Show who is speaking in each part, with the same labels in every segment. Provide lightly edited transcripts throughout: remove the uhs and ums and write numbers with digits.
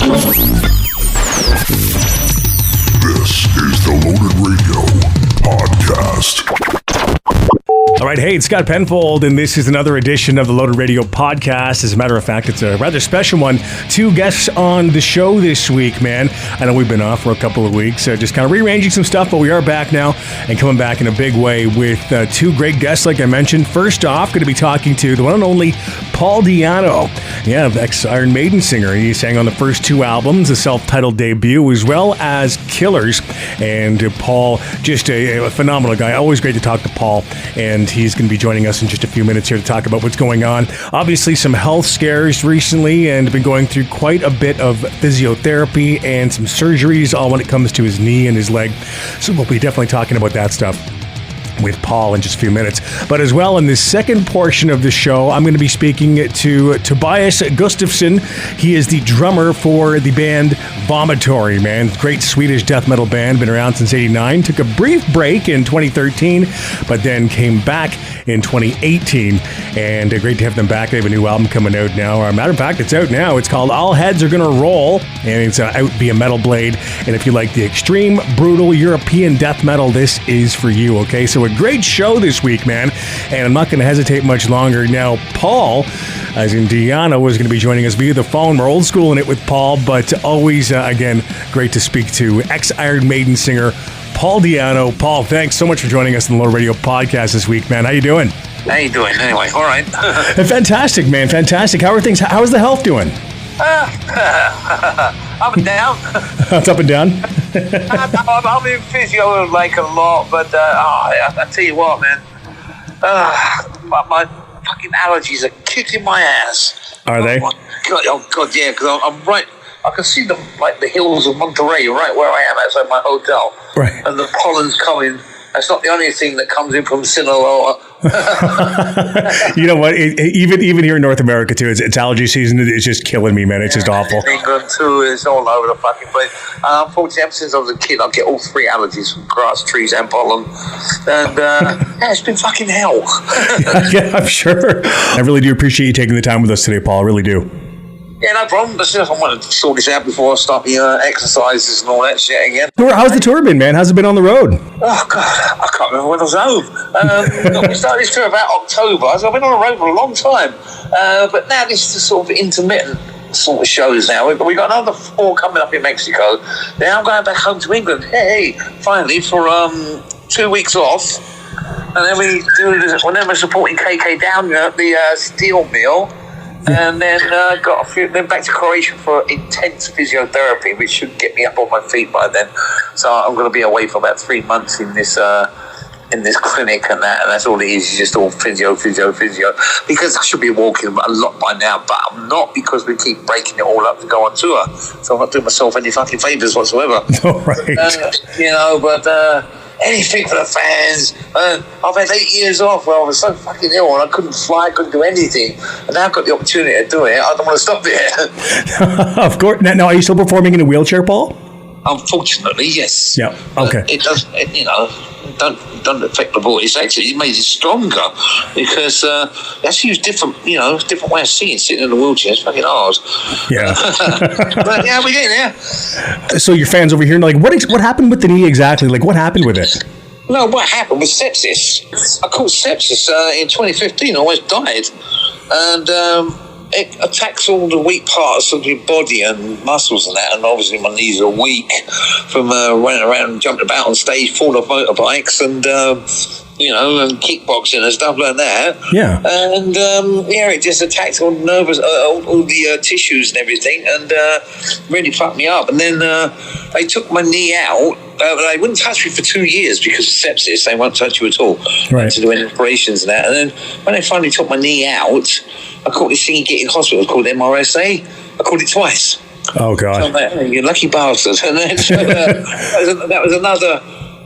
Speaker 1: This is the Loaded Radio Podcast.
Speaker 2: All right, hey, it's Scott Penfold, and this is another edition of the Loaded Radio Podcast. As a matter of fact, it's a rather special one. 2 guests on the show this week, man. I know we've been off for a couple of weeks, just kind of rearranging some stuff, but we are back now and coming back in a big way with 2 great guests, like I mentioned. First off, going to be talking to the one and only Paul Di'Anno, ex-Iron Maiden singer. He sang on the first 2 albums, a self-titled debut, as well as Killers. And Paul, just a phenomenal guy. Always great to talk to Paul, and he's going to be joining us in just a few minutes here to talk about what's going on. Obviously, some health scares recently, and been going through quite a bit of physiotherapy and some surgeries, all when it comes to his knee and his leg. So we'll be definitely talking about that stuff with Paul in just a few minutes. But as well, in the second portion of the show, I'm going to be speaking to Tobias Gustafsson. He is the drummer for the band VOMITORY, man. Great Swedish death metal band, been around since '89. Took a brief break in 2013, but then came back in 2018. And great to have them back. They have a new album coming out now. Matter of fact, it's out now. It's called All Heads Are Gonna Roll, and it's out via Metal Blade. And if you like the extreme, brutal European death metal, this is for you, okay? So a great show this week, man, and I'm not going to hesitate much longer. Now, Paul, as in Di'Anno, was going to be joining us via the phone. We're old school in it with Paul, but always, again, great to speak to ex-Iron Maiden singer Paul Di'Anno. Paul, thanks so much for joining us on the Low Radio Podcast this week, man. How you doing?
Speaker 3: How you doing? Anyway, all right.
Speaker 2: Fantastic, man, fantastic. How are things? How's the health doing?
Speaker 3: Up and down.
Speaker 2: It's up and down?
Speaker 3: I'm in physio like a lot, but I tell you what, man. My fucking allergies are kicking my ass.
Speaker 2: Are they?
Speaker 3: Oh God, yeah, because I'm right. I can see them like the hills of Monterey, right where I am outside my hotel.
Speaker 2: Right.
Speaker 3: And the pollen's coming. That's not the only thing that comes in from Sinaloa.
Speaker 2: You know what? Even here in North America, too, it's allergy season. It's just killing me, man. It's just awful.
Speaker 3: England, too, is all over the fucking place. Unfortunately, ever since I was a kid, I get all 3 allergies from grass, trees, and pollen. And it's been fucking hell.
Speaker 2: Yeah, I'm sure. I really do appreciate you taking the time with us today, Paul. I really do.
Speaker 3: Yeah, no problem. But I want to sort this out before I start the exercises and all that shit again.
Speaker 2: How's the tour been, man? How's it been on the road?
Speaker 3: Oh, God, I can't remember when I was home. We started this tour about October, so I've been on the road for a long time. But now this is sort of intermittent sort of shows now. We've got another 4 coming up in Mexico. Then I'm going back home to England. Hey, finally, for 2 weeks off. And then we're supporting KK down at the steel mill. And then then back to Croatia for intense physiotherapy, which should get me up on my feet by then. So I'm going to be away for about 3 months in this clinic and that's all it is. It's just all physio. Because I should be walking a lot by now, but I'm not, because we keep breaking it all up to go on tour. So I'm not doing myself any fucking favours whatsoever.
Speaker 2: Oh, right.
Speaker 3: But anything for the fans. I've had 8 years off where I was so fucking ill and I couldn't fly, couldn't do anything. And now I've got the opportunity to do it. I don't want to stop it.
Speaker 2: Of course. Now, are you still performing in a wheelchair, Paul?
Speaker 3: Unfortunately, yes.
Speaker 2: Yeah. Okay.
Speaker 3: It does. Don't affect the voice. Actually, it makes it stronger because that's used different way of singing. Sitting in a wheelchair is fucking hard.
Speaker 2: Yeah.
Speaker 3: But yeah, we're getting there.
Speaker 2: So your fans over here, like, what happened with the knee exactly? Like, what happened with it?
Speaker 3: No, what happened was sepsis. I caught sepsis in 2015. I almost died, and it attacks all the weak parts of your body and muscles and that. And obviously, my knees are weak from running around and jumping about on stage, falling off motorbikes, and and kickboxing and stuff like that.
Speaker 2: Yeah.
Speaker 3: And it just attacked all the nerves, all the tissues and everything, and really fucked me up. And then they took my knee out. They wouldn't touch me for 2 years because of sepsis. They won't touch you at all.
Speaker 2: Right.
Speaker 3: To do any operations and that. And then when they finally took my knee out, I caught this thing you get in hospital. It's called MRSA. I caught it twice.
Speaker 2: Oh, God.
Speaker 3: So I'm like, you lucky bastard. And then that was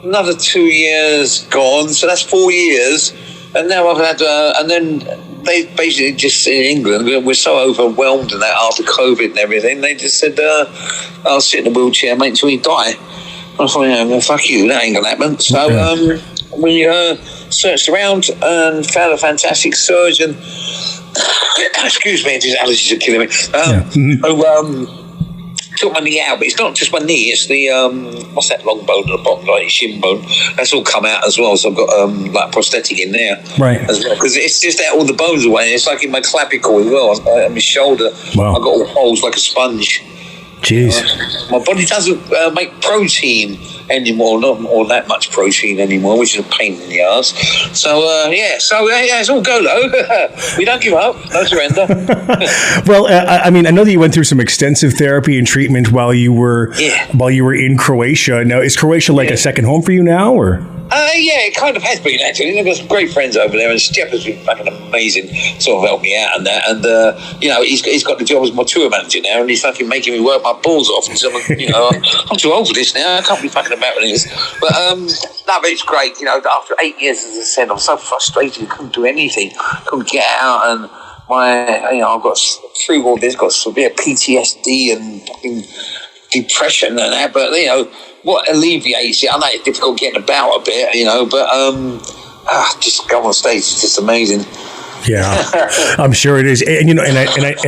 Speaker 3: another 2 years gone. So that's 4 years. And now I've had, and then they basically just, in England, we're so overwhelmed in that after COVID and everything, they just said, I'll sit in a wheelchair, mate, until you die. I thought, well, fuck you, that ain't going to happen. So we searched around and found a fantastic surgeon. Excuse me, these allergies are killing me. Who took my knee out, but it's not just my knee, it's the, what's that long bone at the bottom, like shin bone, that's all come out as well, so I've got, like, prosthetic in there.
Speaker 2: Right.
Speaker 3: As well, because it's just out all the bones away, it's like in my clavicle as well, on my shoulder,
Speaker 2: Wow.
Speaker 3: I've got all holes like a sponge.
Speaker 2: Jeez.
Speaker 3: My body doesn't make protein anymore, not or that much protein anymore, which is a pain in the ass. So it's all go though. We don't give up, no surrender.
Speaker 2: Well, I mean, I know that you went through some extensive therapy and treatment while you were in Croatia. Now, is Croatia like a second home for you now, or?
Speaker 3: Yeah, it kind of has been actually. I've got some great friends over there, and Steph has been fucking amazing, sort of helped me out and that. And he's got the job as my tour manager now, and he's fucking making me work my balls off. And so, I'm too old for this now. I can't be fucking about with this. But but it's great. After 8 years, as I said, I'm so frustrated. I couldn't do anything. Couldn't get out, and I've got through all this, got severe PTSD and fucking depression and that. But what alleviates it? I know it's difficult getting about a bit, but just go on stage is just amazing.
Speaker 2: Yeah, I'm sure it is. And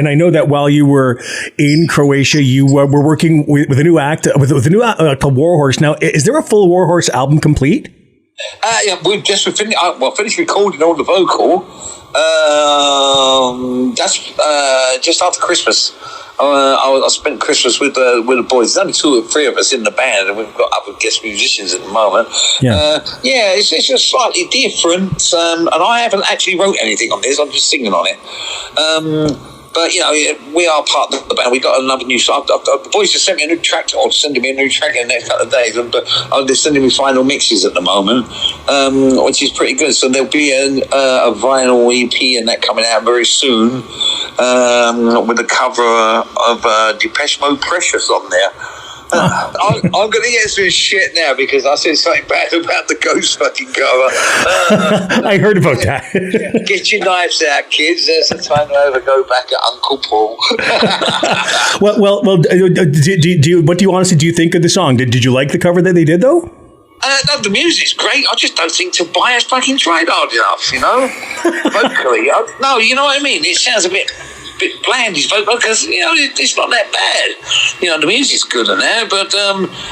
Speaker 2: I know that while you were in Croatia, you were working with a new act, with a new called Warhorse. Now, is there a full Warhorse album complete?
Speaker 3: We've just finished recording all the vocal. That's just after Christmas. I spent Christmas with the boys. There's only 2 or 3 of us in the band, and we've got other guest musicians at the moment. It's just slightly different, and I haven't actually wrote anything on this. I'm just singing on it. But we are part of the band. We got another new song. The boys just sent me a new track, or sending me a new track in the next couple of days. But they're sending me final mixes at the moment, which is pretty good. So there'll be a vinyl EP and that coming out very soon, with a cover of Depeche Mode "Precious" on there. I'm going to get some shit now because I said something bad about the Ghost fucking cover.
Speaker 2: I heard about that.
Speaker 3: Get your knives out, kids. There's the time to ever go back at Uncle Paul.
Speaker 2: Well. What do you honestly do you think of the song? Did you like the cover that they did though?
Speaker 3: No, the music's great. I just don't think Tobias fucking tried hard enough. Vocally, no, you know what I mean. It sounds a bit bland, his vocal, because it's not that bad. The music's good and that, but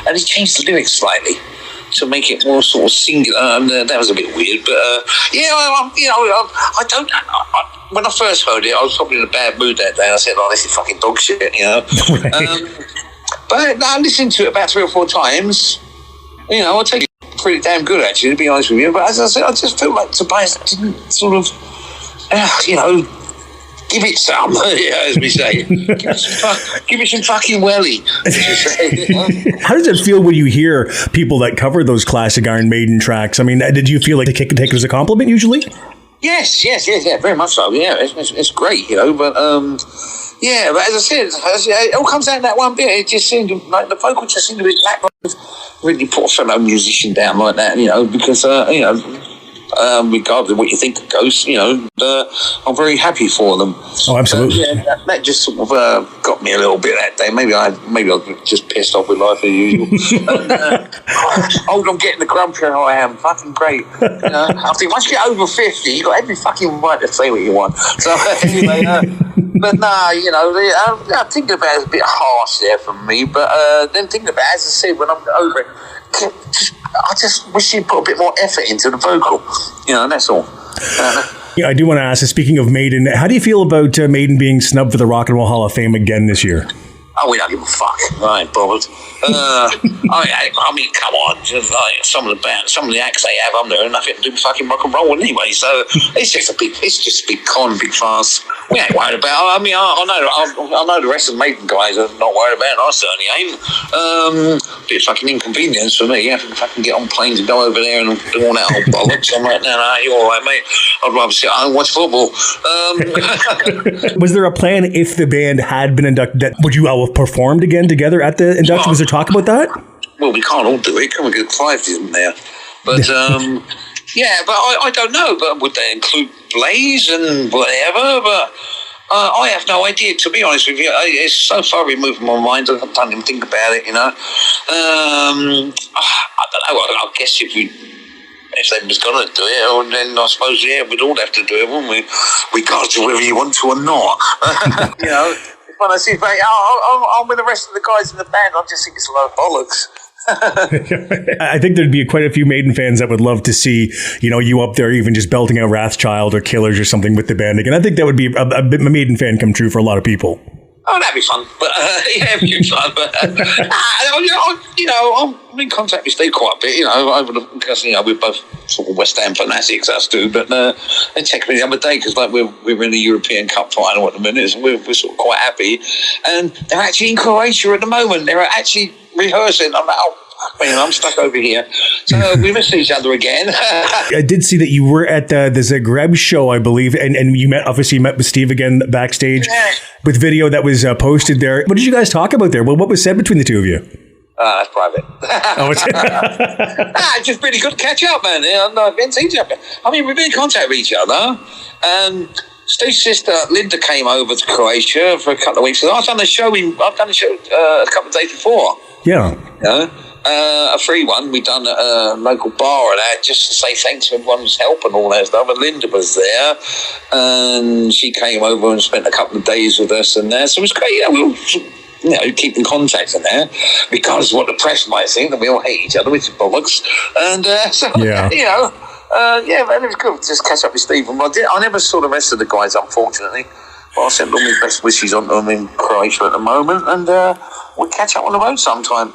Speaker 3: and he changed the lyrics slightly to make it more sort of singular, and that was a bit weird. But I don't. When I first heard it, I was probably in a bad mood that day. I said, "Oh, this is fucking dog shit," Right. But I listened to it about 3 or 4 times. I take it pretty damn good, actually, to be honest with you. But as I said, I just feel like Tobias didn't sort of, give it some, as we say. Give it some fucking welly, as you say.
Speaker 2: How does it feel when you hear people that cover those classic Iron Maiden tracks? I mean, did you feel like they take it as a compliment usually?
Speaker 3: Yes, very much so. Yeah, it's great, but but as I said, it all comes out in that one bit. It just seemed like the vocal just seemed a bit lacklustre. Really put a fellow musician down like that, because regardless of what you think of Ghosts, I'm very happy for them.
Speaker 2: Oh, absolutely.
Speaker 3: But, that just sort of got me a little bit that day. Maybe I was just pissed off with life as usual. I'm getting the grumpy I am. Fucking great. I think once you get over 50, you got every fucking right to say what you want. So anyway, but no, thinking about it's a bit harsh there for me. But then thinking about it, as I said, when I'm over it, I just wish you'd put a bit more effort into the vocal. That's all.
Speaker 2: I do want to ask, speaking of Maiden, how do you feel about Maiden being snubbed for the Rock and Roll Hall of Fame again this year?
Speaker 3: Oh, we don't give a fuck. I ain't bothered. I mean, come on. Just like some of the acts they have on there are nothing to do with fucking rock and roll anyway. So it's just a big con, big farce. We ain't worried about it. I mean, I know the rest of the Maiden guys are not worried about it. I certainly ain't. It's fucking inconvenience for me. You have to fucking get on planes and go over there and do all that old bollocks. I'm like, no, you're all right, mate. I'd rather sit home and watch football.
Speaker 2: Was there a plan if the band had been inducted? Would you all have performed again together at the induction? Was there talk about that?
Speaker 3: Well, we can't all do it. Come on, good Clive isn't there. But but I don't know. But would they include Blaze and whatever? But I have no idea, to be honest with you. It's so far removed from my mind, I don't even think about it, I don't know. I guess if they was going to do it, then I suppose, we'd all have to do it, wouldn't we? Regardless of whether you want to or not. when I see, mate, I'm with the rest of the guys in the band. I just think it's a lot of bollocks.
Speaker 2: I think there'd be quite a few Maiden fans that would love to see, you up there even just belting out Wrathchild or Killers or something with the band again. I think that would be a Maiden fan come true for a lot of people.
Speaker 3: Oh, that'd be fun. But it'd be fun. But I'm in contact with Steve quite a bit. Because we're both sort of West Ham fanatics, us two. But they texted me the other day because we're in the European Cup final at the minute, so we're sort of quite happy. And they're actually in Croatia at the moment. They're actually rehearsing. I'm like, I'm stuck over here. So we missed each other again.
Speaker 2: I did see that you were at the Zagreb show, I believe, and you met with Steve again backstage with video that was posted there. What did you guys talk about there? Well, what was said between the two of you?
Speaker 3: That's private. Just really good to catch up, man. I haven't seen each other. I mean, we've been in contact with each other. Steve's sister Linda came over to Croatia for a couple of weeks. I've done a show a couple of days before.
Speaker 2: Yeah.
Speaker 3: A free one. We done a local bar and that, just to say thanks for everyone's help and all that stuff. And Linda was there, and she came over and spent a couple of days with us and there. So it was great. We all keep in contact in there, because what the press might think that we all hate each other, which is bollocks. And man, it was good to just catch up with Steve. I never saw the rest of the guys, unfortunately. But I'll send all my best wishes on to them in Croatia at the moment, and we'll catch up on the road sometime.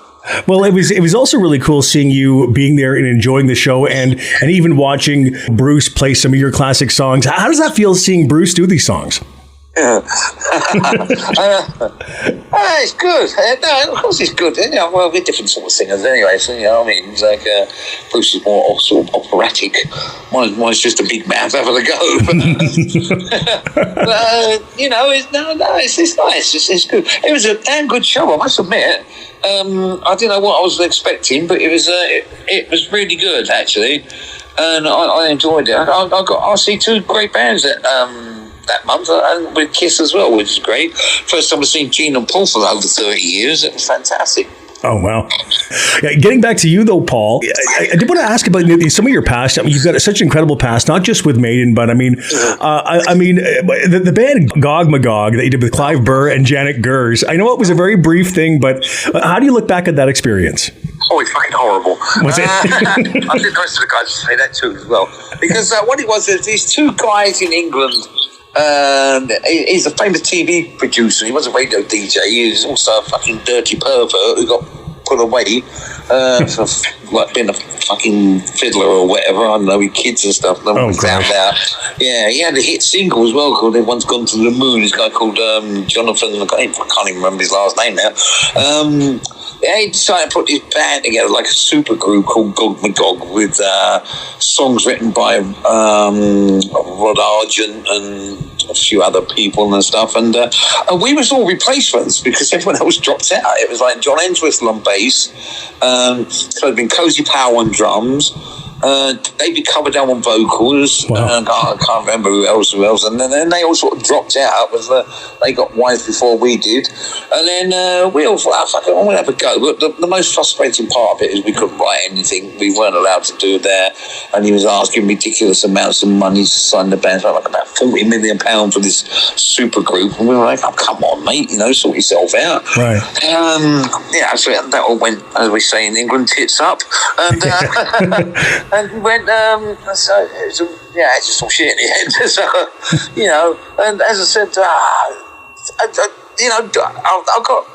Speaker 2: Well, it was also really cool seeing you being there and enjoying the show, and even watching Bruce play some of your classic songs. How does that feel, seeing Bruce do these songs?
Speaker 3: It's good. No, of course it's good. Well, we're different sort of singers anyway. So it's like Bruce is more sort of operatic. Mine's just a big mouth having a go. It's nice. It's good. It was a damn good show, I must admit. I didn't know what I was expecting, but it was really good actually, and I enjoyed it. I see two great bands that month, and with Kiss as well, which is great. First time I've seen Gene and Paul for over 30 years. It was fantastic.
Speaker 2: Oh, wow. Getting back to you, though, Paul, I did want to ask about some of your past. I mean, you've got such an incredible past, not just with Maiden, but the band Gog Magog that you did with Clive Burr and Janet Gers. I know it was a very brief thing, but how do you look back at that experience?
Speaker 3: Oh, it's fucking horrible.
Speaker 2: Was it?
Speaker 3: I think the rest of the guys say that too as well. Because what it was, is these two guys in England. He's a famous TV producer. He was a radio DJ. He was also a fucking dirty pervert who got put away for being a fucking fiddler or whatever. I don't know, with kids and stuff. No one found out. Yeah, he had a hit single as well called "Everyone's Gone to the Moon." This guy called Jonathan. I can't even remember his last name now. He decided to put this band together like a super group called Gog Magog with songs written by Rod Argent and a few other people and stuff. And we was all replacements because everyone else dropped out. It was like John Entwistle on bass. So it'd been Cozy Powell on drums. David Coverdale on vocals.
Speaker 2: Wow.
Speaker 3: I can't remember who else. And then they all sort of dropped out. They got wise before we did. And then we all thought, fuck it, we'll have a go. But the most frustrating part of it is we couldn't write anything. We weren't allowed to do that. And he was asking ridiculous amounts of money to sign the band. Like about £40 million for this super group. And we were like, oh, come on, mate, sort yourself out.
Speaker 2: Right.
Speaker 3: So that all went, as we say in England, tits up. And and we went, it's just all shit in the end. So, and as I said, I've got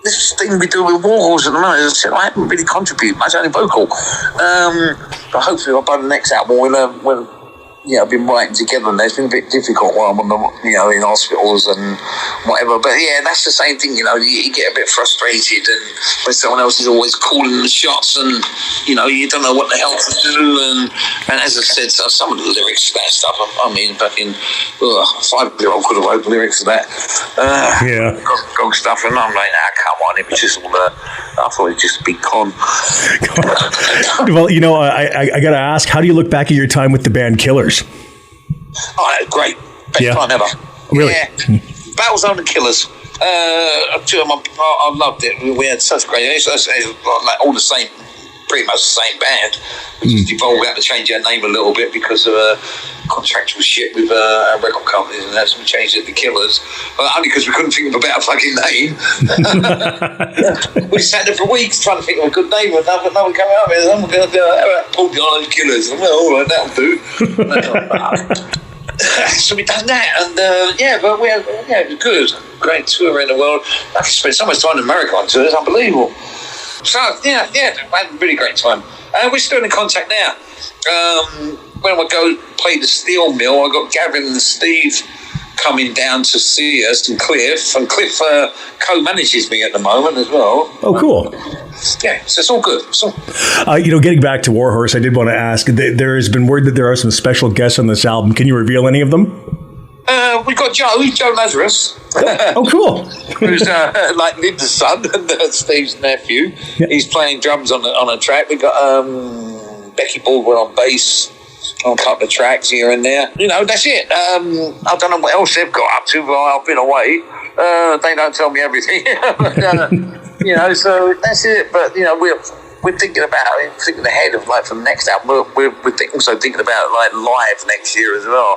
Speaker 3: this thing we do with Warhorse at the moment. As I said, I haven't really contributed much, only vocal. But hopefully by the next album we'll been writing together, and it's been a bit difficult while I'm on in hospitals and whatever. But yeah, that's the same thing. You get a bit frustrated, and when someone else is always calling the shots, and you don't know what the hell to do. And as I said, some of the lyrics, that stuff. I mean, fucking 5-year-old could have wrote lyrics to that. Gog stuff, and I'm like, come on, it was just all I thought it was just a big con.
Speaker 2: Well, I got to ask, how do you look back at your time with the band Killers?
Speaker 3: Oh, great. Best time ever.
Speaker 2: Really?
Speaker 3: Yeah. Battlezone and Killers. Two of them, I loved it. We had such great... It's like all the same pretty much the same band. We just evolved out to change our name a little bit because of contractual shit with our record companies and that, so we changed it to Killers. But only because we couldn't think of a better fucking name. We sat there for weeks trying to think of a good name, and no one came out with it. I'm going to do Paul Di'Anno and Killers. I'm like, all right, that'll do. So we done that, and but it was good. Great tour around the world. I could spend so much time in America on tour. It's unbelievable. So we had a really great time. We're still in contact now. When I go play the Steel Mill, I got Gavin and Steve coming down to see us, and Cliff co-manages me at the moment as well.
Speaker 2: Oh, cool.
Speaker 3: Yeah, so it's all good.
Speaker 2: Getting back to Warhorse, I did want to ask, there has been word that there are some special guests on this album. Can you reveal any of them?
Speaker 3: We've got Joe Lazarus.
Speaker 2: Oh, cool.
Speaker 3: Who's like Linda's son and Steve's nephew. Yeah. He's playing drums on a track. We've got Becky Baldwin on bass on a couple of tracks here and there. That's it. I don't know what else they've got up to while I've been away. They don't tell me everything. So that's it. But, we're thinking ahead of like for the next album. We're also thinking about like live next year as well.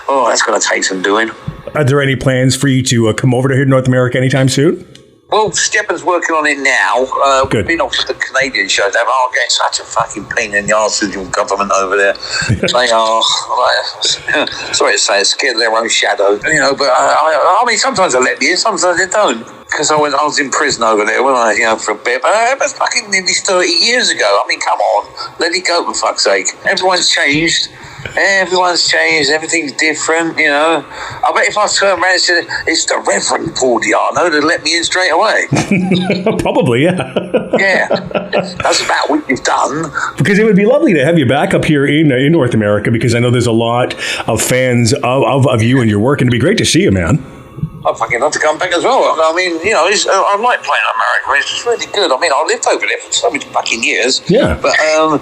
Speaker 3: Oh, that's going to take some doing.
Speaker 2: Are there any plans for you to come over to here to North America anytime soon?
Speaker 3: Well, Stepan's working on it now.
Speaker 2: Good.
Speaker 3: We've been off with the Canadian shows. They're getting such a fucking pain in the arse with your government over there. They are, sorry to say, scared of their own shadow. But I mean, sometimes I let me in, sometimes I don't. Because I was in prison over there when for a bit. But it was fucking nearly 30 years ago. I mean, come on, let it go for fuck's sake. Everyone's changed. Everything's different, I bet if I turn around and said, it's the Reverend Paul Di'Anno, they'd let me in straight away.
Speaker 2: Probably, yeah.
Speaker 3: Yeah, that's about what you've done.
Speaker 2: Because it would be lovely to have you back up here in North America, because I know there's a lot of fans of you and your work, and it'd be great to see you, man.
Speaker 3: I'd fucking love to come back as well. I mean, I like playing America. It's just really good. I mean, I lived over there for so many fucking years.
Speaker 2: Yeah.
Speaker 3: But I've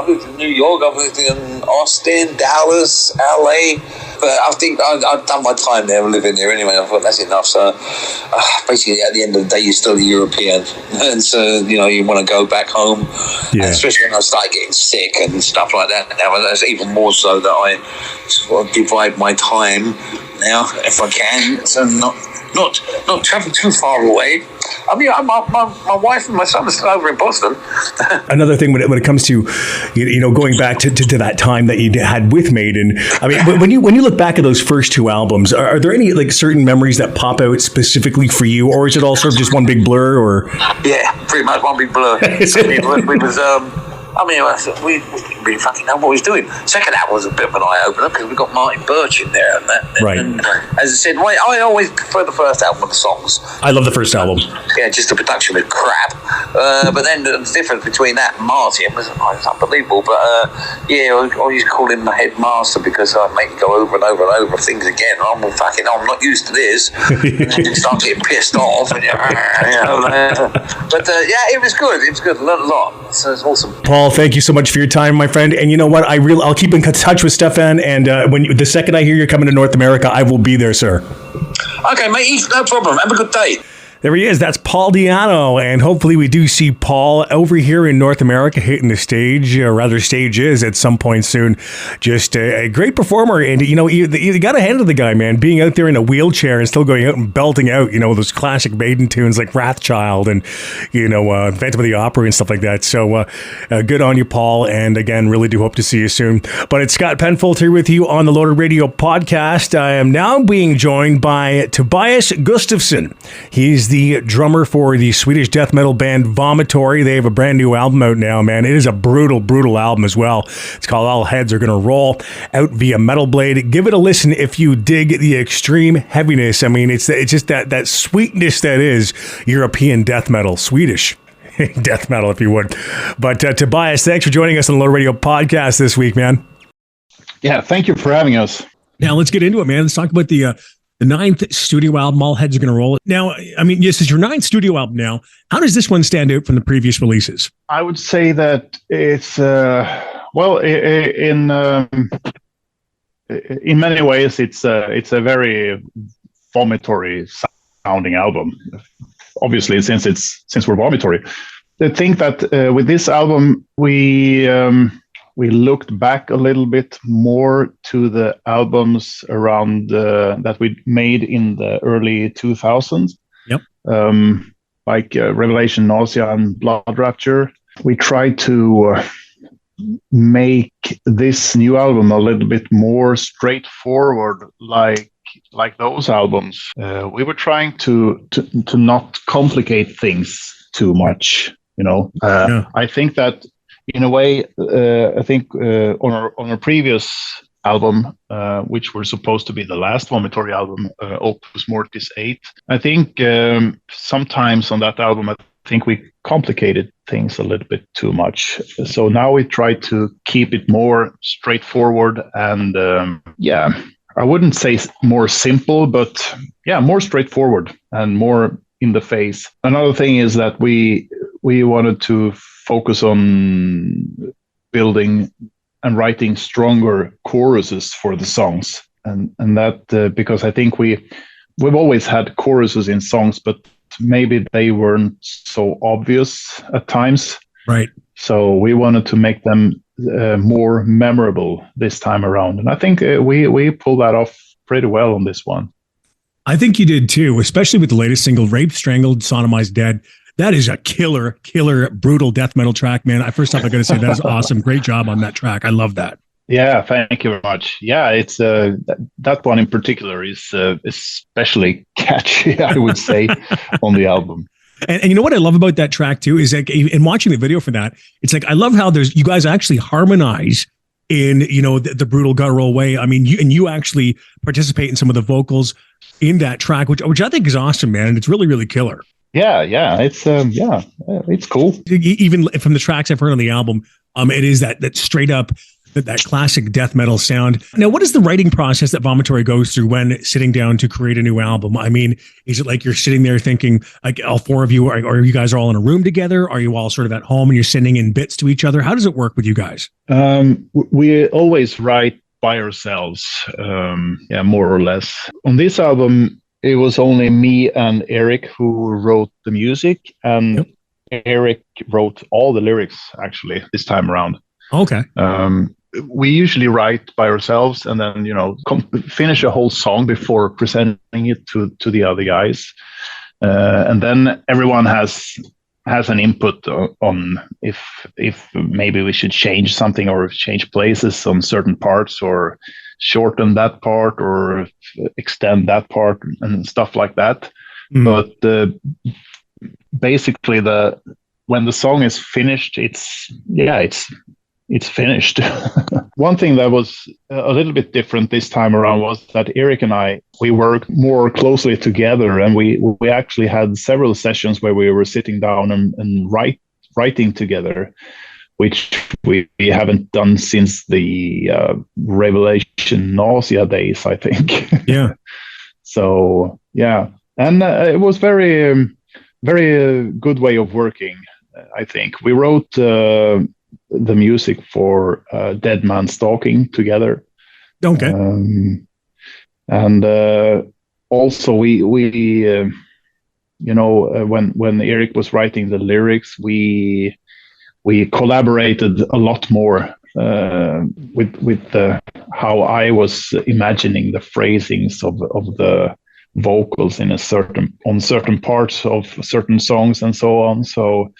Speaker 3: lived in New York. I've lived in Austin, Dallas, LA. But I think I've done my time there living there anyway. I thought that's enough. So basically, at the end of the day, you're still a European, and so you want to go back home. Yeah. And especially when I started getting sick and stuff like that. Now that's even more so that I sort of divide my time now, if I can, so not travel too far away. I mean, my wife and my son are still over in Boston.
Speaker 2: Another thing when it comes to, going back to that time that you had with Maiden. I mean, when you look back at those first two albums, are there any like certain memories that pop out specifically for you, or is it all sort of just one big blur? Or
Speaker 3: yeah, pretty much one big blur. we really fucking know what he's doing. Second album was a bit of an eye-opener because we got Martin Birch in there and that.
Speaker 2: Right.
Speaker 3: And as I said, I always prefer the first album of the songs.
Speaker 2: I love the first album.
Speaker 3: Yeah, just the production was crap. But then the difference between that and Martin was unbelievable. But I always call him the headmaster because I make you go over and over and over things again. I'm not used to this. And then you start getting pissed off. And, but it was good. It was good. I learned a lot. So it's awesome.
Speaker 2: Paul, thank you so much for your time, my friend. And you know what? I'll keep in touch with Stefan. And the second I hear you're coming to North America, I will be there, sir.
Speaker 3: Okay, mate. No problem. Have a good day.
Speaker 2: There he is. That's Paul Di'Anno, and hopefully we do see Paul over here in North America hitting the stage, or rather stages at some point soon. Just a great performer, and you got to hand it to the guy, man. Being out there in a wheelchair and still going out and belting out, those classic Maiden tunes like Wrathchild and Phantom of the Opera and stuff like that. So good on you, Paul, and again, really do hope to see you soon. But it's Scott Penfold here with you on the Loaded Radio podcast. I am now being joined by Tobias Gustafsson. He's the drummer for the Swedish death metal band Vomitory. They have a brand new album out now, man. It is a brutal, brutal album as well. It's called All Heads Are Gonna Roll, out via Metal Blade. Give it a listen if you dig the extreme heaviness. I mean, it's just that sweetness that is European death metal, Swedish death metal, if you would. But Tobias, thanks for joining us on the Low Radio podcast this week, man.
Speaker 4: Yeah, thank you for having us.
Speaker 2: Now, let's get into it, man. Let's talk about the ninth studio album, All Heads Are Gonna Roll. Now, I mean, this is your ninth studio album now. How does this one stand out from the previous releases?
Speaker 4: I would say that it's, in many ways, it's a very vomitory sounding album. Obviously, since we're Vomitory. I think that with this album, we looked back a little bit more to the albums around that we made in the early 2000s.
Speaker 2: Yep.
Speaker 4: Like Revelation, Nausea, and Blood Rapture. We tried to make this new album a little bit more straightforward, like those albums. We were trying to not complicate things too much. I think that in a way, on our previous album, which were supposed to be the last Vomitory album, Opus Mortis 8, I think sometimes on that album, I think we complicated things a little bit too much. So now we try to keep it more straightforward and, I wouldn't say more simple, but more straightforward and more in the face. Another thing is that we wanted to focus on building and writing stronger choruses for the songs, and that because I think we've always had choruses in songs, but maybe they weren't so obvious at times.
Speaker 2: Right.
Speaker 4: So we wanted to make them more memorable this time around, and I think we pulled that off pretty well on this one.
Speaker 2: I think you did too, especially with the latest single, Raped, Strangled, Sodomized, Dead. That is a killer, brutal death metal track, man. First off, I got to say that is awesome. Great job on that track. I love that.
Speaker 4: Yeah, thank you very much. Yeah, it's that one in particular is especially catchy, I would say, on the album.
Speaker 2: And you know what I love about that track too is like in watching the video for that, it's like I love how you guys actually harmonize in the brutal guttural way. I mean, you actually participate in some of the vocals in that track, which I think is awesome, man. And it's really, really killer.
Speaker 4: Yeah, it's cool.
Speaker 2: Even from the tracks I've heard on the album, it is that straight up that classic death metal sound. Now, what is the writing process that Vomitory goes through when sitting down to create a new album? I mean, is it like you're sitting there thinking, like all four of you, or you guys are all in a room together? Are you all sort of at home and you're sending in bits to each other? How does it work with you guys?
Speaker 4: We always write by ourselves, more or less. On this album, it was only me and Eric who wrote the music, and Eric wrote all the lyrics actually this time around.
Speaker 2: Okay.
Speaker 4: We usually write by ourselves and then, finish a whole song before presenting it to the other guys. And then everyone has an input on if maybe we should change something or change places on certain parts or shorten that part or extend that part and stuff like that. Mm. But basically when the song is finished, it's finished. One thing that was a little bit different this time around was that Eric and we worked more closely together, and we actually had several sessions where we were sitting down and writing together, which we haven't done since the Revelation Nausea days, I think.
Speaker 2: Yeah.
Speaker 4: So, yeah. And it was very, very good way of working, I think. We wrote the music for Dead Man Stalking together.
Speaker 2: Okay.
Speaker 4: And also we when Eric was writing the lyrics, we collaborated a lot more with how I was imagining the phrasings of the vocals on certain parts of certain songs and so on. So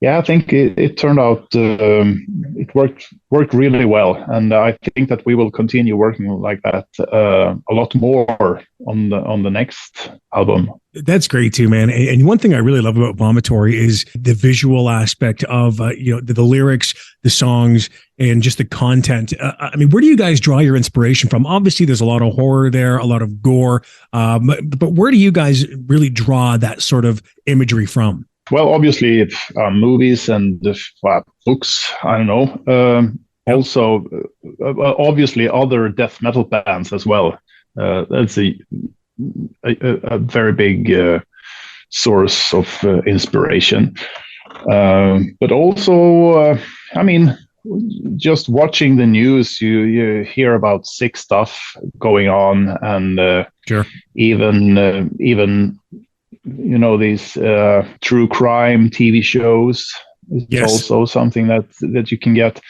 Speaker 4: yeah, I think it turned out it worked really well, and I think that we will continue working like that a lot more on the next album.
Speaker 2: That's great too, man. And one thing I really love about Vomitory is the visual aspect of the lyrics, the songs, and just the content. I mean, where do you guys draw your inspiration from? Obviously, there's a lot of horror there, a lot of gore, but where do you guys really draw that sort of imagery from?
Speaker 4: Well, obviously, movies and books. I don't know. Also, obviously, other death metal bands as well. That's a very big source of inspiration. But also, I mean, just watching the news, you hear about sick stuff going on, and
Speaker 2: sure.
Speaker 4: even these true crime TV shows. It's also something that you can get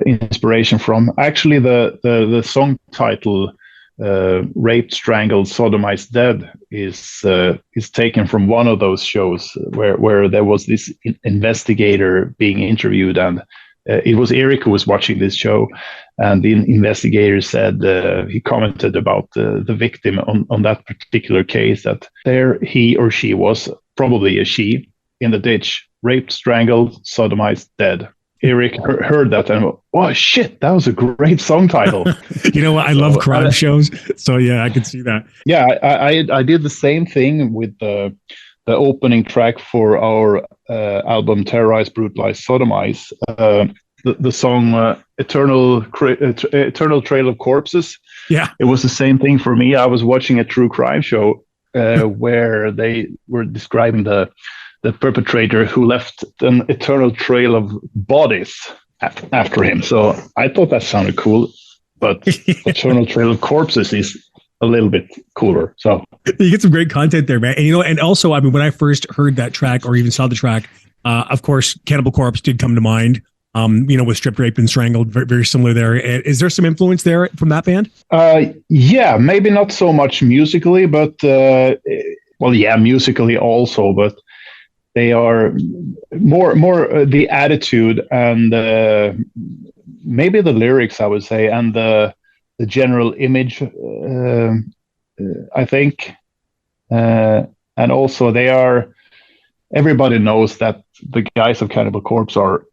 Speaker 4: inspiration from. Actually, the song title "Raped, Strangled, Sodomized, Dead" is taken from one of those shows where there was this investigator being interviewed, and it was Eric who was watching this show, and the investigator said he commented about the victim on that particular case, that there he or she was, probably a she, in the ditch, raped, strangled, sodomized, dead. Eric heard that and, oh shit, that was a great song title.
Speaker 2: You know what? I love crime shows, so yeah, I can see that.
Speaker 4: Yeah, I did the same thing with the opening track for our album Terrorize, Brutalize, Sodomize. The song Eternal Trail of Corpses. Yeah, it was the same thing for me. I was watching a true crime show where they were describing the perpetrator who left an eternal trail of bodies after him. So I thought that sounded cool, but Eternal Trail of Corpses is a little bit cooler. So
Speaker 2: you get some great content there, man. And and also, I mean, when I first heard that track or even saw the track, of course, Cannibal Corpse did come to mind. With Stripped, Raped, and Strangled, very, very similar there. Is there some influence there from that band?
Speaker 4: Yeah, maybe not so much musically, but musically also, but they are more the attitude and maybe the lyrics, I would say, and the general image, I think. And also everybody knows that the guys of Cannibal Corpse are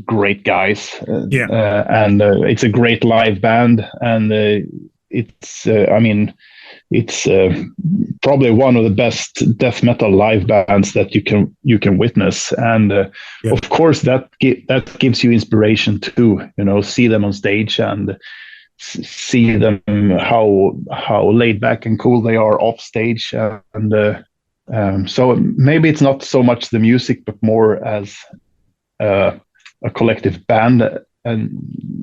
Speaker 4: great guys. And it's a great live band, and it's probably one of the best death metal live bands that you can witness, and of course that gives you inspiration to see them on stage and see them how laid back and cool they are off stage, and so maybe it's not so much the music but more as a collective band. And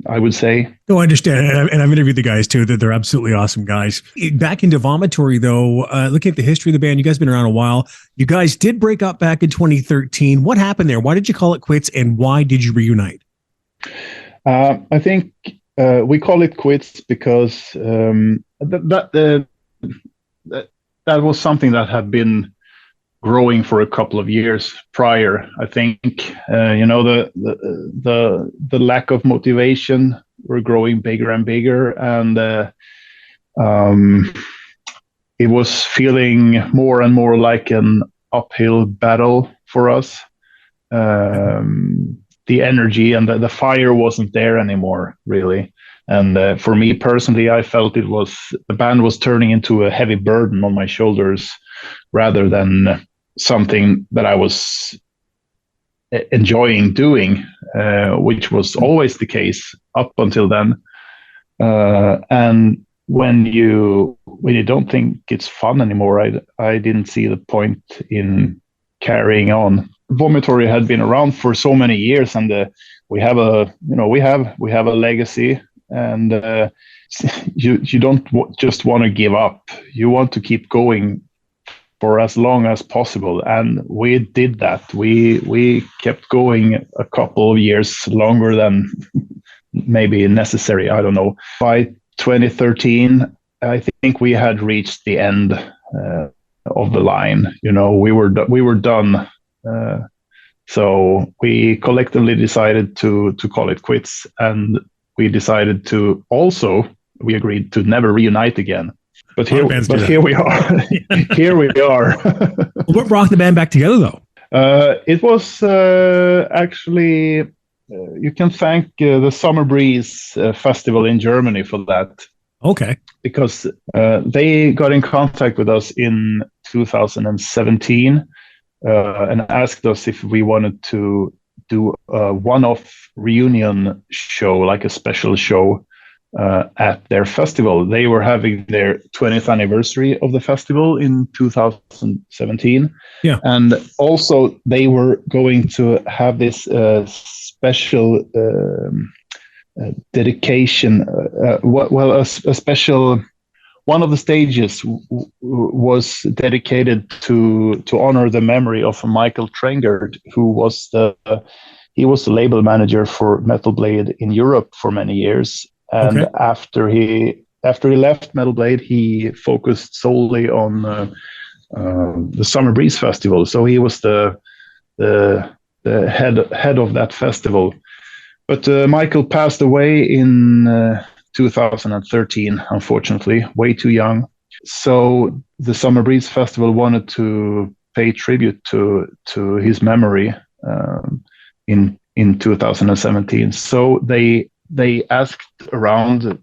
Speaker 4: I would say,
Speaker 2: no, I understand, and I've interviewed the guys too. That they're absolutely awesome guys. Back into Vomitory, though, looking at the history of the band, you guys have been around a while. You guys did break up back in 2013. What happened there? Why did you call it quits, and why did you reunite?
Speaker 4: I think we call it quits because that was something that had been growing for a couple of years prior. I think the lack of motivation were growing bigger and bigger, and it was feeling more and more like an uphill battle for us. The energy and the fire wasn't there anymore, really. And for me personally, I felt the band was turning into a heavy burden on my shoulders rather than something that I was enjoying doing, which was always the case up until then. And when you don't think it's fun anymore, I didn't see the point in carrying on. Vomitory had been around for so many years, and we have a legacy, and you don't just want to give up. You want to keep going for as long as possible, and we did that. We kept going a couple of years longer than maybe necessary. I don't know. By 2013, I think we had reached the end of the line. We were done. So we collectively decided to call it quits, and we decided to we agreed to never reunite again. But here we are. Here we are.
Speaker 2: What brought the band back together, though?
Speaker 4: It was actually, you can thank the Summer Breeze Festival in Germany for that.
Speaker 2: Okay.
Speaker 4: Because they got in contact with us in 2017 and asked us if we wanted to do a one-off reunion show, like a special show, at their festival. They were having their 20th anniversary of the festival in 2017.
Speaker 2: Yeah.
Speaker 4: And also they were going to have this special dedication, a special one of the stages was dedicated to honor the memory of Michael Trengert, who was the label manager for Metal Blade in Europe for many years. And after he left Metal Blade, he focused solely on the Summer Breeze Festival. So he was the head of that festival. But Michael passed away in 2013, unfortunately, way too young. So the Summer Breeze Festival wanted to pay tribute to his memory in 2017. So they asked around.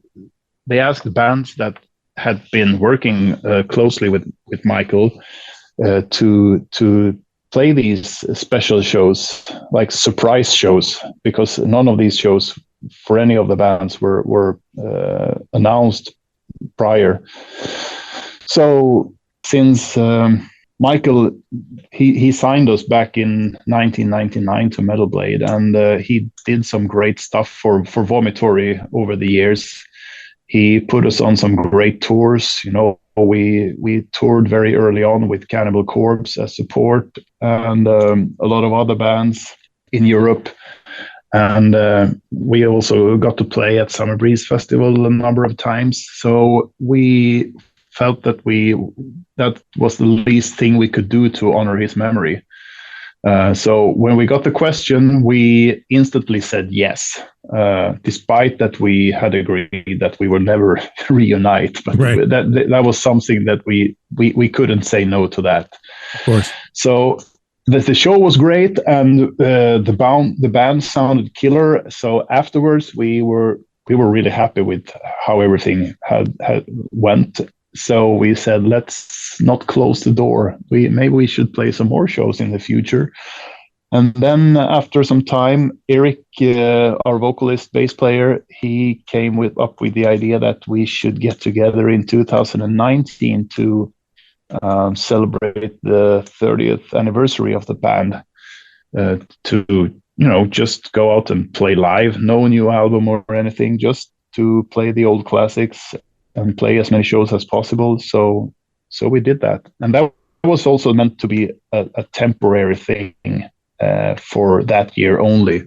Speaker 4: They asked bands that had been working closely with Michael to play these special shows, like surprise shows, because none of these shows for any of the bands were announced prior. So since Michael, he signed us back in 1999 to Metal Blade, and he did some great stuff for Vomitory over the years. He put us on some great tours. You know, we toured very early on with Cannibal Corpse as support, and a lot of other bands in Europe. And we also got to play at Summer Breeze Festival a number of times. So we felt that that was the least thing we could do to honor his memory. So when we got the question, we instantly said yes, despite that we had agreed that we would never reunite. But that was something that we couldn't say no to that.
Speaker 2: Of course.
Speaker 4: So the show was great, and the band sounded killer. So afterwards, we were really happy with how everything had went. So we said, let's not close the door. Maybe we should play some more shows in the future. And then after some time, Eric, our vocalist, bass player, he came up with the idea that we should get together in 2019 to celebrate the 30th anniversary of the band, to just go out and play live. No new album or anything, just to play the old classics and play as many shows as possible. So we did that, and that was also meant to be a temporary thing for that year only.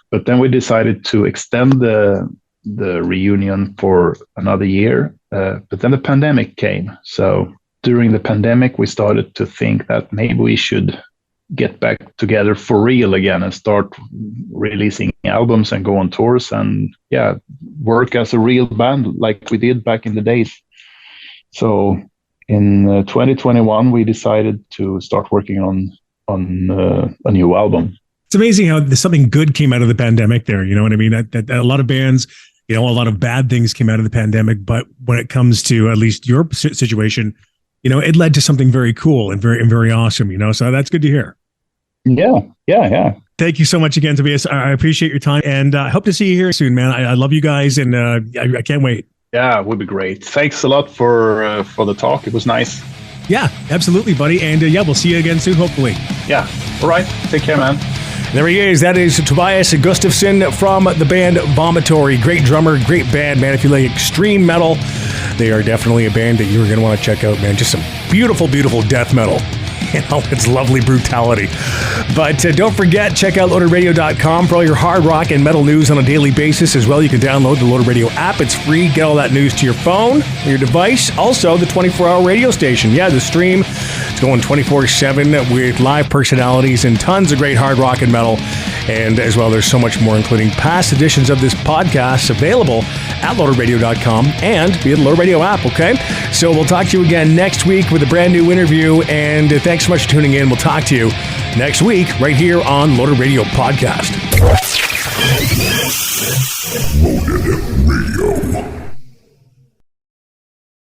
Speaker 4: But then we decided to extend the reunion for another year. But then the pandemic came. So during the pandemic, we started to think that maybe we should get back together for real again and start releasing albums and go on tours and work as a real band like we did back in the days. So in 2021 we decided to start working on a new album.
Speaker 2: It's amazing how something good came out of the pandemic there, you know what I mean? That a lot of bands, a lot of bad things came out of the pandemic, but when it comes to at least your situation, it led to something very cool and very awesome, so that's good to hear. Yeah. Thank you so much again, Tobias. I appreciate your time, and I hope to see you here soon, man. I love you guys, and I can't wait. Yeah, it would be great. Thanks a lot for the talk. It was nice. Yeah, absolutely, buddy. And we'll see you again soon, hopefully. Yeah. All right. Take care, man. There he is. That is Tobias Gustafsson from the band Vomitory. Great drummer, great band, man. If you like extreme metal, they are definitely a band that you're going to want to check out, man. Just some beautiful, beautiful death metal. Its lovely brutality. But don't forget, check out LoadedRadio.com for all your hard rock and metal news on a daily basis as well. You can download the Loaded Radio app. It's free. Get all that news to your phone or your device. Also, the 24-hour radio station. Yeah, the stream is going 24/7 with live personalities and tons of great hard rock and metal. And as well, there's so much more, including past editions of this podcast available at LoadedRadio.com and via the Loaded Radio app, okay? So we'll talk to you again next week with a brand new interview. And thanks so much for tuning in. We'll talk to you next week right here on Loaded Radio Podcast.
Speaker 1: Loaded Radio.